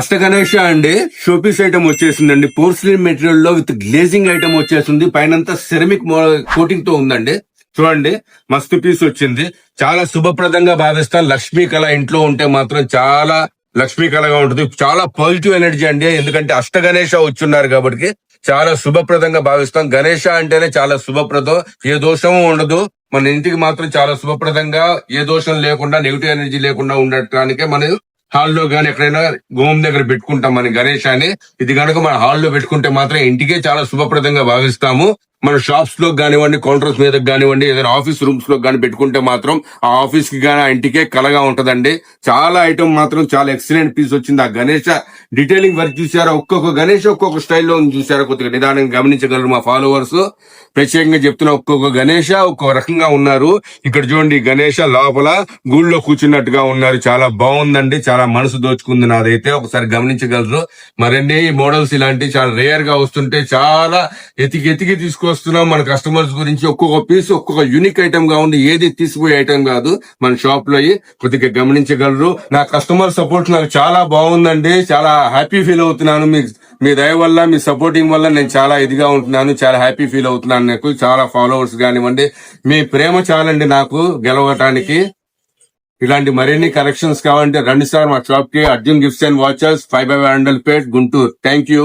అష్ట గణేష అండి showpiece item వచ్చేసిందండి. పోర్సిలిన్ మెటీరియల్ లో విత్ గ్లేజింగ్ ఐటమ్ వచ్చేసింది. పైనంతా సెరమిక్ కోటింగ్ తో ఉందండి. చూడండి, మస్తు పీస్ వచ్చింది. చాలా శుభప్రదంగా భావిస్తాం. లక్ష్మీ కళ ఇంట్లో ఉంటే మాత్రం చాలా లక్ష్మీ కళగా ఉంటుంది. చాలా పాజిటివ్ ఎనర్జీ అండి. ఎందుకంటే అష్ట గణేష వచ్చున్నారు కాబట్టి చాలా శుభప్రదంగా భావిస్తాం. గణేష అంటేనే చాలా శుభప్రదం. ఏ దోషము ఉండదు. మన ఇంటికి మాత్రం చాలా శుభప్రదంగా, ఏ దోషం లేకుండా, నెగిటివ్ ఎనర్జీ లేకుండా ఉండటానికే మనం హాల్లో గాని ఎక్కడైనా గోమ్ దగ్గర పెట్టుకుంటాం మన గణేశాన్ని. ఇది కనుక మన హాల్లో పెట్టుకుంటే మాత్రం ఇంటికే చాలా శుభప్రదంగా భావిస్తాము. మన షాప్స్ లో కానివ్వండి, కౌంటర్స్ మీద కానివ్వండి, ఏదైనా ఆఫీస్ రూమ్స్ లో కానీ పెట్టుకుంటే మాత్రం ఆ ఆఫీస్ కి కానీ ఆ ఇంటికే కలగా ఉంటదండి. చాలా ఐటమ్ మాత్రం చాలా ఎక్సలెంట్ పీస్ వచ్చింది. ఆ గణేష డీటెయిలింగ్ వర్క్ చూసారా? ఒక్కొక్క గణేష్ ఒక్కొక్క స్టైల్లో ఉంది చూసారా? కొద్దిగా నిదానంగా గమనించగలరు మా ఫాలోవర్స్. ప్రత్యేకంగా చెప్తున్నా, ఒక్కొక్క గణేష ఒక్కొక్క రకంగా ఉన్నారు. ఇక్కడ చూడండి, గణేష లోపల గూళ్ళో కూర్చున్నట్టుగా ఉన్నారు. చాలా బాగుందండి. చాలా మనసు దోచుకుంది నాదైతే. ఒకసారి గమనించగలరు. మరిన్ని మోడల్స్ ఇలాంటివి చాలా రేర్ గా వస్తుంటే చాలా ఎతికి తీసుకొస్తున్నాం మన కస్టమర్స్ గురించి. ఒక్కొక్క పీస్ ఒక్కొక్క యూనిక్ ఐటమ్ గా ఉంది. ఏది తీసిపోయే ఐటమ్ కాదు. మన షాప్ లో కొద్దిగా గమనించగలరు. నా కస్టమర్ సపోర్ట్ నాకు చాలా బాగుందండి. చాలా హ్యాపీ ఫీల్ అవుతున్నాను. మీ దయ వల్ల, మీ సపోర్టింగ్ వల్ల నేను చాలా ఇదిగా ఉంటున్నాను. చాలా హ్యాపీ ఫీల్ అవుతున్నాను. నాకు చాలా ఫాలోవర్స్ కానివ్వండి, మీ ప్రేమ చాలండి నాకు గెలవటానికి. ఇలాంటి మరిన్ని కలెక్షన్స్ కావాలంటే రండి సార్ మా షాప్ కి. Arjun gifts and watches, 5/100 Pet, Guntur. Thank you.